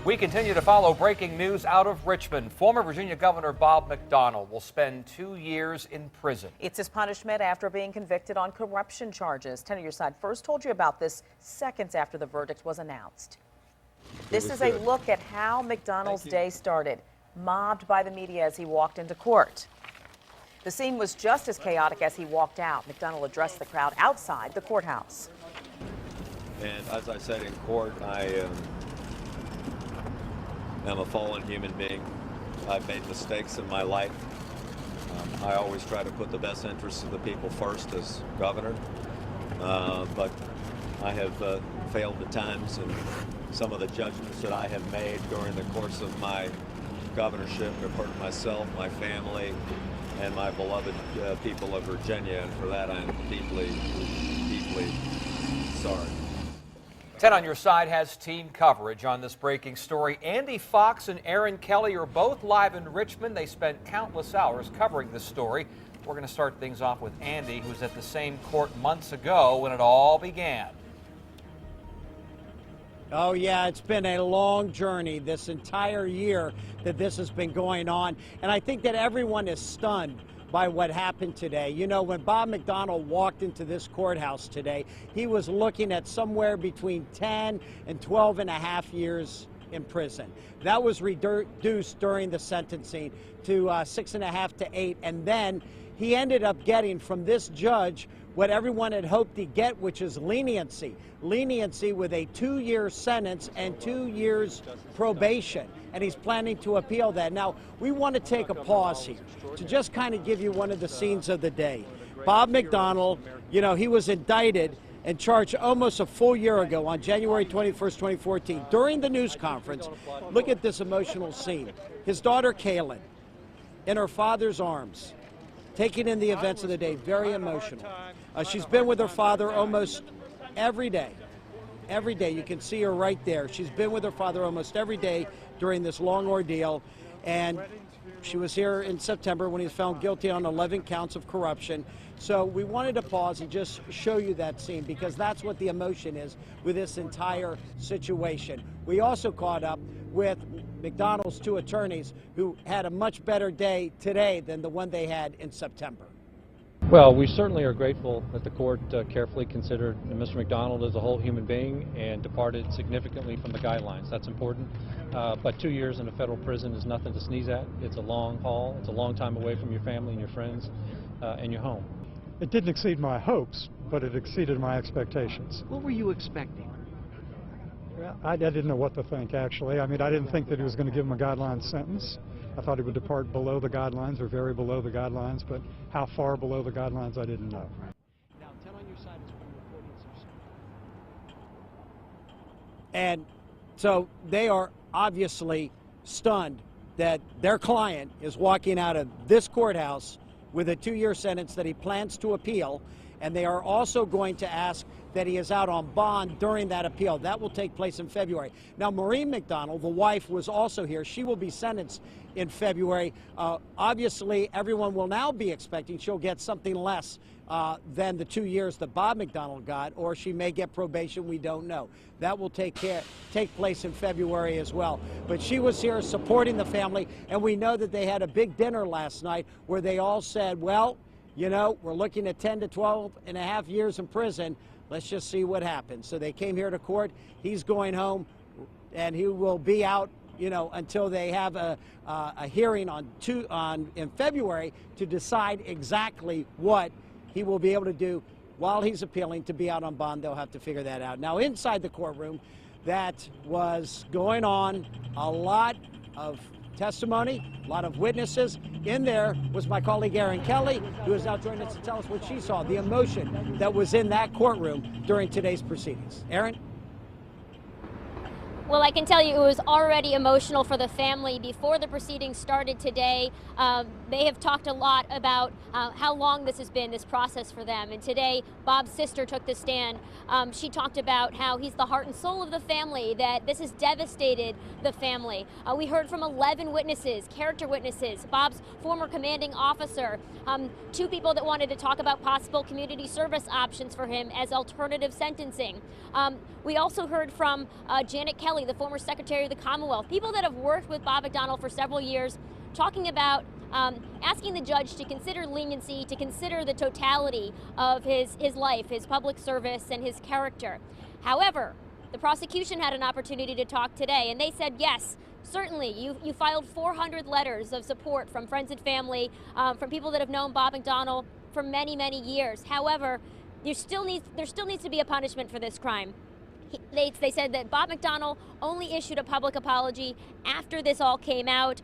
We continue to follow breaking news out of Richmond. Former Virginia Governor Bob McDonnell will spend 2 years in prison. It's his punishment after being convicted on corruption charges. 10 on your side first told you about this seconds after the verdict was announced. This is a look at how McDonnell's day started, mobbed by the media as he walked into court. The scene was just as chaotic as he walked out. McDonnell addressed the crowd outside the courthouse. And as I said in court, I am a fallen human being. I've made mistakes in my life. I always try to put the best interests of the people first as governor, but I have failed at times, and some of the judgments that I have made during the course of my governorship have hurt myself, my family, and my beloved people of Virginia, and for that I'm deeply, deeply sorry. 10 on your side has team coverage on this breaking story. Andy Fox and Aaron Kelly are both live in Richmond. They spent countless hours covering this story. We're going to start things off with Andy, who was at the same court months ago when it all began. Oh, yeah, it's been a long journey this entire year that this has been going on. And I think that everyone is stunned by what happened today. You know, when Bob McDonnell walked into this courthouse today, he was looking at somewhere between 10 and 12 and a half years in prison. That was reduced during the sentencing to 6.5 to 8. And then he ended up getting from this judge what everyone had hoped to get, which is leniency. Leniency with a 2-year sentence and 2 years probation. And he's planning to appeal that. Now, we want to take a pause here to just kind of give you one of the scenes of the day. Bob McDonnell, you know, he was indicted and charged almost a full year ago on January 21st, 2014. During the news conference, look at this emotional scene. His daughter, Kaylin, in her father's arms, taking in the events of the day, very emotional. She's been with her father almost every day. Every day. You can see her right there. She's been with her father almost every day during this long ordeal. And she was here in September when he was found guilty on 11 counts of corruption. So we wanted to pause and just show you that scene because that's what the emotion is with this entire situation. We also caught up with McDonnell's 2 attorneys who had a much better day today than the one they had in September. Well, we certainly are grateful that the court carefully considered Mr. McDonnell as a whole human being and departed significantly from the guidelines. That's important. But 2 years in a federal prison is nothing to sneeze at. It's a long haul. It's a long time away from your family and your friends and your home. It didn't exceed my hopes, but it exceeded my expectations. What were you expecting? I didn't know what to think, actually. I mean, I didn't think that he was going to give him a guideline sentence. I thought he would depart below the guidelines or very below the guidelines, but how far below the guidelines, I didn't know. Now, 10 on your side is when reporting some. And so they are obviously stunned that their client is walking out of this courthouse with a 2-year sentence that he plans to appeal, and they are also going to ask that he is out on bond during that appeal. That will take place in February. Now, Maureen McDonnell, the wife, was also here. She will be sentenced in February. Obviously, everyone will now be expecting she'll get something less than the 2 years that Bob McDonnell got, or she may get probation. We don't know. That will take place in February as well. But she was here supporting the family, and we know that they had a big dinner last night where they all said, well, you know, we're looking at 10 to 12 and a half years in prison. Let's just see what happens. So they came here to court. He's going home, and he will be out, you know, until they have a hearing in February to decide exactly what he will be able to do while he's appealing to be out on bond. They'll have to figure that out. Now, inside the courtroom, that was going on, a lot of testimony, a lot of witnesses. In there was my colleague Aaron Kelly, who is now joining us to tell us what she saw, the emotion that was in that courtroom during today's proceedings. Aaron? Well, I can tell you it was already emotional for the family before the proceedings started today. They have talked a lot about how long this has been, this process for them. And today, Bob's sister took the stand. She talked about how he's the heart and soul of the family, that this has devastated the family. We heard from 11 witnesses, character witnesses, Bob's former commanding officer, 2 people that wanted to talk about possible community service options for him as alternative sentencing. We also heard from Janet Kelly, Kelly, the former Secretary of the Commonwealth, people that have worked with Bob McDonnell for several years, talking about asking the judge to consider leniency, to consider the totality of his life, his public service, and his character. However, the prosecution had an opportunity to talk today, and they said, yes, certainly, you filed 400 letters of support from friends and family, from people that have known Bob McDonnell for many, many years. However, there still needs to be a punishment for this crime. They said that Bob McDonnell only issued a public apology after this all came out.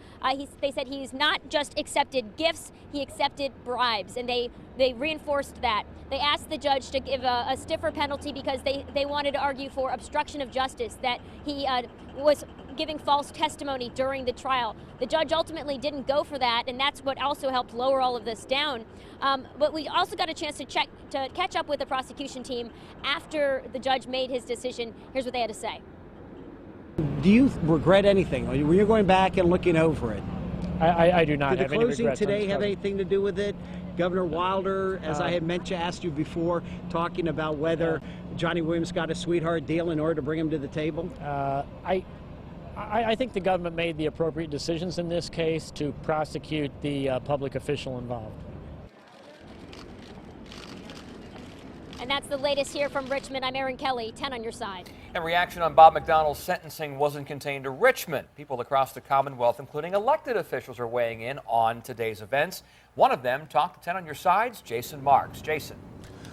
They said he's not just accepted gifts, he accepted bribes, and they reinforced that. They asked the judge to give a stiffer penalty because they wanted to argue for obstruction of justice, that he was giving false testimony during the trial. The judge ultimately didn't go for that, and that's what also helped lower all of this down. But we also got a chance to catch up with the prosecution team after the judge made his decision. Here's what they had to say. Do you regret anything? Were you going back and looking over it? I do not have any regrets. Did the closing today have part. anything to do with it? Governor Wilder, as I had mentioned, asked you before, talking about whether Johnny Williams got a sweetheart deal in order to bring him to the table? I think the government made the appropriate decisions in this case to prosecute the public official involved. And that's the latest here from Richmond. I'm Erin Kelly, 10 on your side. And reaction on Bob McDonnell's sentencing wasn't contained to Richmond. People across the Commonwealth, including elected officials, are weighing in on today's events. One of them talked to 10 on your side's Jason Marks. Jason.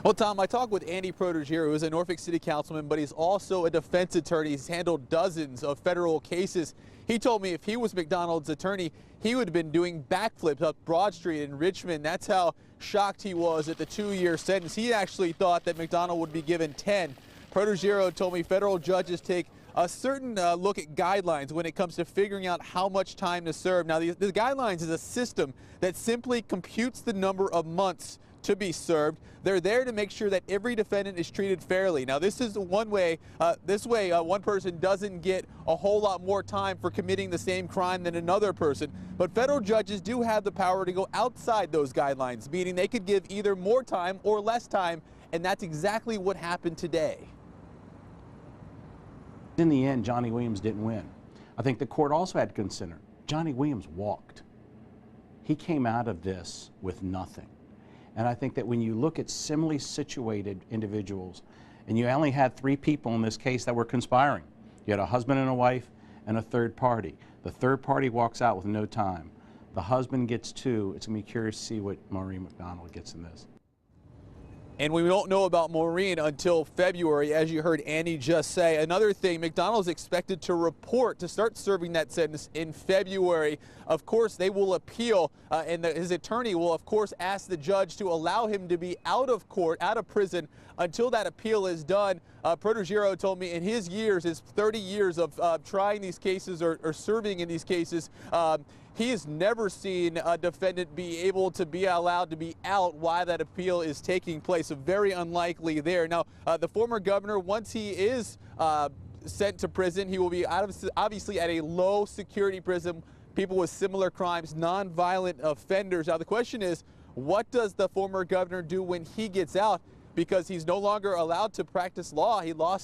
Well, Tom, I talked with Andy Protogero, who is a Norfolk City councilman, but he's also a defense attorney. He's handled dozens of federal cases. He told me if he was McDonnell's attorney, he would have been doing backflips up Broad Street in Richmond. That's how shocked he was at the 2-year sentence. He actually thought that McDonnell would be given 10. Protogero told me federal judges take a certain look at guidelines when it comes to figuring out how much time to serve. Now, the guidelines is a system that simply computes the number of months to be served. They're there to make sure that every defendant is treated fairly. Now, this is one way, one person doesn't get a whole lot more time for committing the same crime than another person. But federal judges do have the power to go outside those guidelines, meaning they could give either more time or less time, and that's exactly what happened today. In the end, Johnny Williams didn't win. I think the court also had to consider Johnny Williams walked. He came out of this with nothing. And I think that when you look at similarly situated individuals, and you only had 3 people in this case that were conspiring. You had a husband and a wife and a third party. The third party walks out with no time. The husband gets 2. It's going to be curious to see what Maureen McDonnell gets in this. And we won't know about Maureen until February, as you heard Andy just say. Another thing, McDonnell is expected to report to start serving that sentence in February. Of course, they will appeal, and his attorney will, of course, ask the judge to allow him to be out of court, out of prison, until that appeal is done. Protogero told me in his 30 years of trying these cases or serving in these cases, he has never seen a defendant be able to be allowed to be out while that appeal is taking place. So very unlikely there. Now, the former governor, once he is sent to prison, he will be obviously at a low security prison. People with similar crimes, non-violent offenders. Now, the question is, what does the former governor do when he gets out? Because he's no longer allowed to practice law. He's going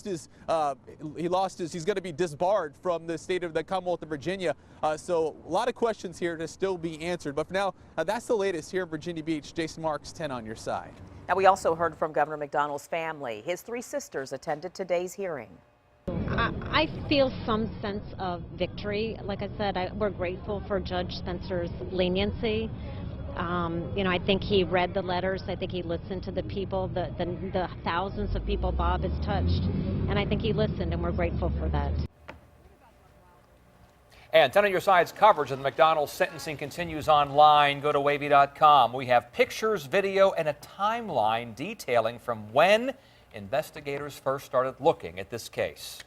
to be disbarred from the state of the Commonwealth of Virginia. So a lot of questions here to still be answered. But for now, that's the latest here in Virginia Beach. Jason Marks, 10 on your side. Now, we also heard from Governor McDonnell's family. His 3 sisters attended today's hearing. I feel some sense of victory. Like I said, we're grateful for Judge Spencer's leniency. I think he read the letters. I think he listened to the people, the thousands of people Bob has touched. And I think he listened, and we're grateful for that. And 10 on your side's coverage of the McDonnell sentencing continues online. Go to WAVY.com. We have pictures, video, and a timeline detailing from when investigators first started looking at this case.